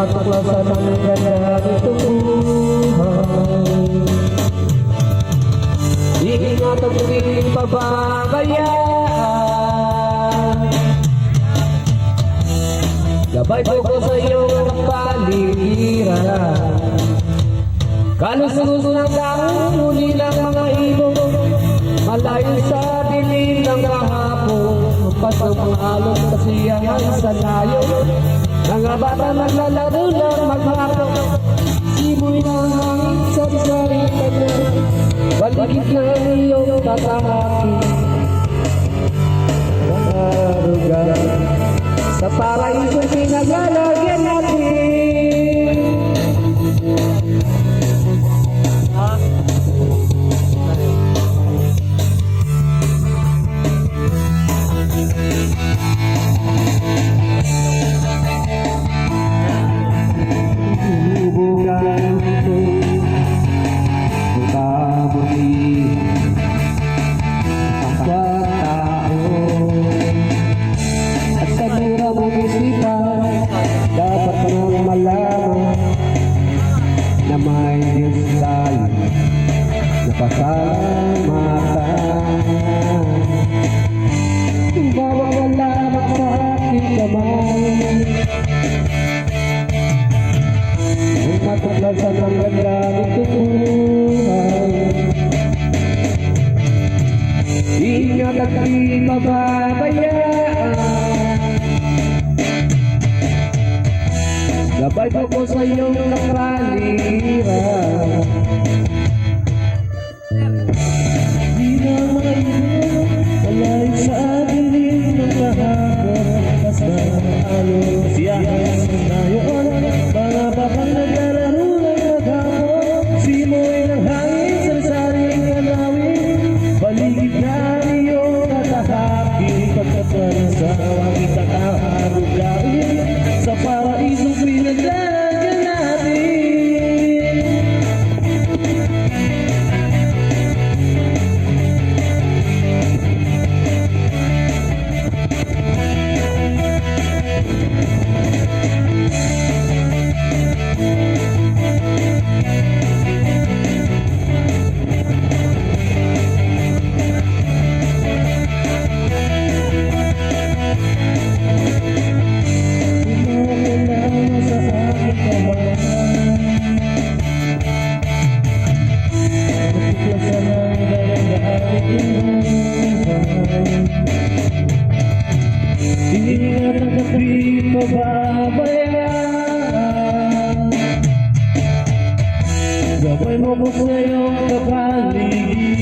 matuklasan ang ganda nitong buhay. Ingat at huwag pababayaan. Gabay ko sa iyong kapaligiran. Kalusog ng dahon, huli ng mga ibon, malayo sa dilim ng kahapon. Magpas ng mga alon, kasiyahan sa layo. Mga bata naglalaro lang maghapon. Simoy ng hangin sa saring tayo, baligid ng iyong tatahaki. Nanarugan sa paraisong pinagalagyan natin. May Diyos tayo napasalamatan. Kung mawawala sa aking kamay, kung matuklasan ang ganda nitong buhay, ingat at di mababayaan. Gabay ko sa iyong kapaligiran. Di na mga ibon, malay sa dilim ng kahapon. Basta alon siyahan na yun, mga babang naglalaro ng maghapon. Simoy ng hangin sa saring alawin, baligid na iyong katahaki. Pagkatalan sa awang itakaharuglain, sa paraisong pinaglagan natin. Ingat ang gabi pababayaan. Gabay mo ko sa iyong kapaligiran.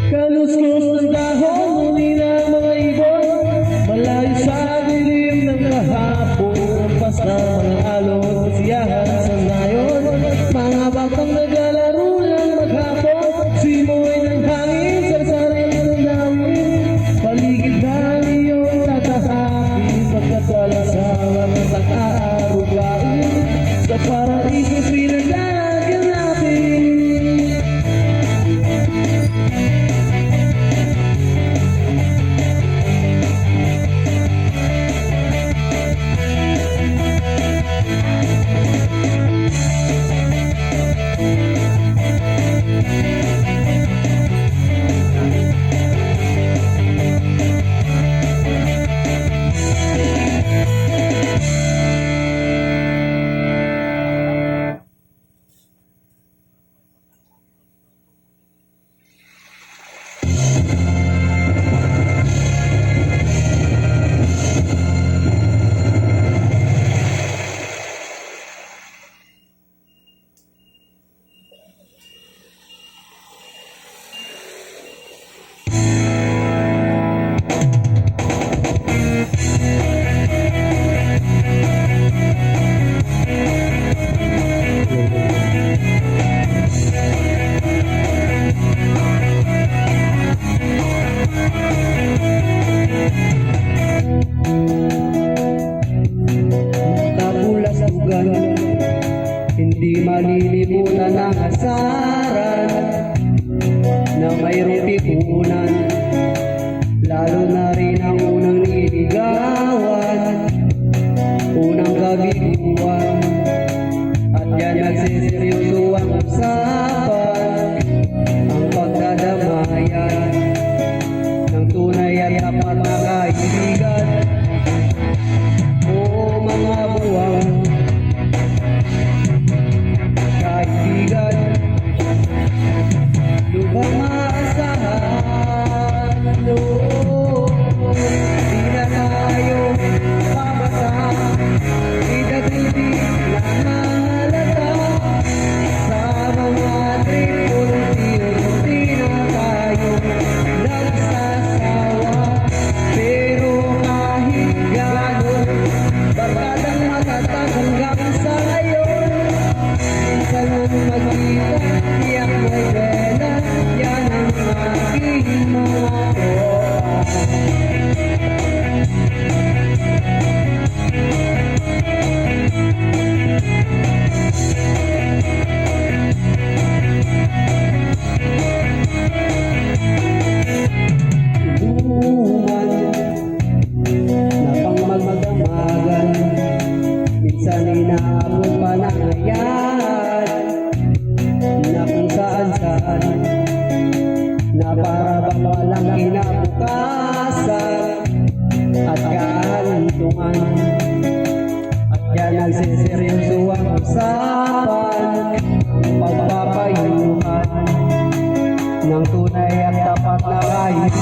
Kaluskus ng dahon, huli ng mga ibon, malayo sa dilim ng kahapon. Basta mga alon, kasiyahan sa nayon, mga batang naglalaro ng maghapon. Simoy ng hangin sa saring ng dawin, paligid na iyong tatahaki. Pagkatalang sa mga nag-aarugain, sa paraisong pinaglagan natin. pinagtungan. At yan nagsiseryoso ang usapan, pagpapayuhan ng tunay at tapat na kahit